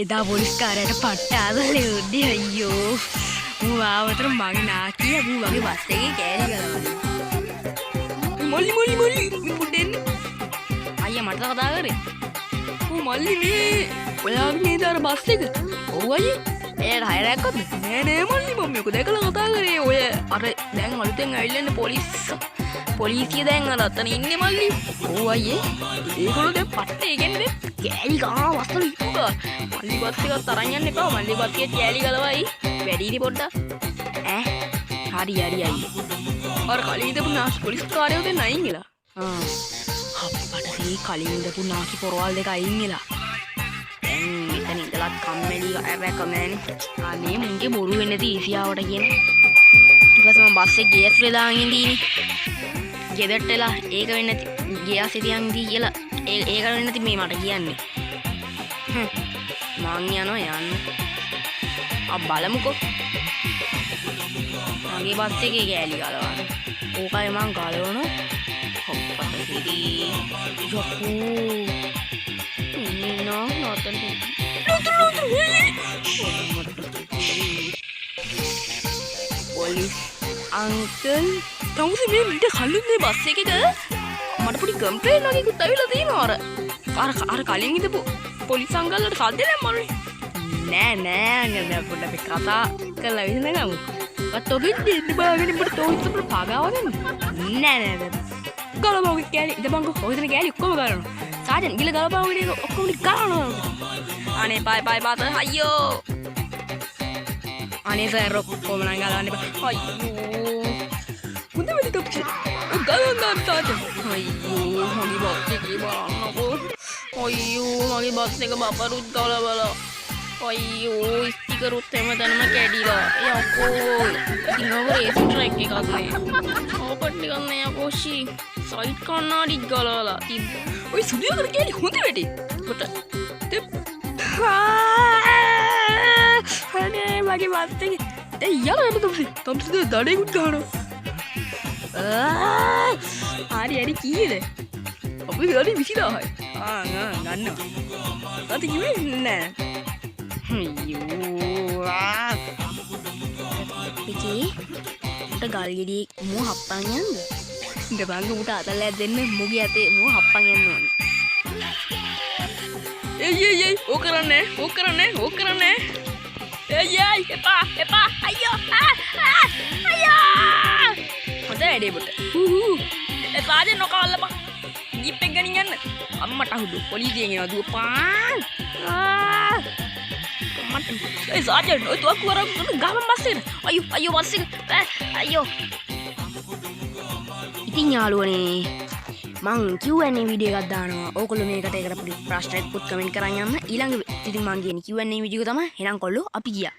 එදා පොලිස්කාරයට පට්ටාදල යුද්ධය අයියෝ මූ ආවතර මගේ නාකිය මූ වගේ බස් එකේ කෑලි ගලවන්න මොල්ලි පුඩෙන්න අයියා මට කතා කරේ ඌ මල්ලි මේ ඔයාගේ නේද අර බස් එක ඔව් අයියේ එයාට හය රැක්කද නෑ මල්ලි මම මේක දැකලා කතා කරේ ඔය අර දැන් අලුතෙන් ඇවිල්ලා ඉන්න පොලිසිය දැන් අර අතන ඉන්නේ මල්ලි ඔව් අයියේ ඒගොල්ලෝ දැන් පට්ටේ කියන්නේ කෑලි ගාන වස්තල ඉපුවා මල්ලි බස් එකත් අරන් යන්න එපා මල්ලි බස් එකේ කෑලි ගලවයි වැඩිනේ පොඩ්ඩක් හරි අයියේ අර කලින් ඉඳපු නාස් පොලිස් කාර්යෝ දෙන්න අයින් වෙලා අප්පට මේ කලින් ඉඳපු නාකි පොරවල් දෙක අයින් වෙලා දැන් මෙතන ඉඳලා කම්මැලි අරක නෑනේ අනේ මුන්ගේ බොරු වෙන්නේ නැති ඊසියාවට කියන්නේ ඊට පස්සේ මම බස් එකේ ගේස් වෙලාගෙන ඉඳීනේ ගෙදරට එලා ඒක වෙන්නේ නැති ගියාස් ඉතියන් දී කියලා ඒක වෙන්නේ නැති මේ මට කියන්නේ මං යනවා යන්න බලමුකෝ මගේ බස් එකේ ගෑලි ගලවන්න ඕකයි මං ගලවන හොප්පට හිරි යකෝ නෝ නතන් පොලිස් අංකල් තමුසි මේ මිට කලින් මේ බස් එකක මට පොඩි කම්ප්ලේන්ට් වගේකුත් ඇවිල්ලා තියෙනවා අර කලින් ඉඳපු පොලිස් අංකල්ලට සද්ද නැහැ නෑ නෑ පොඩ්ඩක් අපි කතා කරලා විසඳගමු. ඔත් ඔගෙන් දෙන්න බාගෙන මට තෝහිත අපිට පගාවගෙන නෑ ගලපවගේ කෑලි ඉඳපන්කො ඔයදන කෑලි ඔක්කොම ගලනවා. සාජන් ගිල ගලපවගෙන ඔක්කොම ගලනවා. අනේ බයි පාත අයියෝ. අනේ සර් ඔක්කොම නම් ගලවන්න එපා. අයියෝ. මුද වෙලි තොප්චි. ගලවන්න සාජන්. අයියෝ මගේ බස් එකේ බලන්නකෝ. අයියෝ මගේ බස් එක බපරුත් ගලවලා අයියෝ ස්ටිකරුත් හැමතැනම කැඩිලා යකෝ ඉතින් ඔබ රේස් ට්‍රැක් එකක් නේ ඕපන් ටිකක් නේ යකෝෂි සයිඩ් කන්නාඩි ගලවලා තිබ්බ ඔය සුදියකට කැලි හොඳ වැඩි කොට අනේ මගේ බස් එකේ දැන් යන්න තම්සි දඩේකුත් ගහනවා හරි කීයද අපි ගානේ 20000යි ගන්නවා අත කිව්වේ නෑ අයියෝ පිටි උට ගල් ගෙඩිය මෝ හප්පන් යන්න ඉඳ බංග උට අතල්ලයක් දෙන්න මුගේ අතේ මෝ හප්පන් යන්න ඕනේ එයි ඕක කරන්නේ එයි එපා අයියෝ අයියෝ හොඳ වැඩේ පුත එපා දෙන්න නොකවල්ලා ජීප් එක ගනින් යන්න අම්මට අහුදු පොලිසියෙන් එනවා දුවපන් ඒ සාජන් ඔය තුවක්කු වරන් ගහම බස් එක අයියෝ බස් එක අයියෝ ඉතින් යාළුවනේ මං Q&A වීඩියෝ එකක් දානවා ඕගොල්ලෝ මේකට ඒකට පොඩි ප්‍රශ්නයක් පුත් කමෙන්ට් කරන් යන්න ඊළඟ ඉතින් මං කියන්නේ Q&A වීඩියෝ එක තමයි එහෙනම් කොල්ලෝ අපි ගියා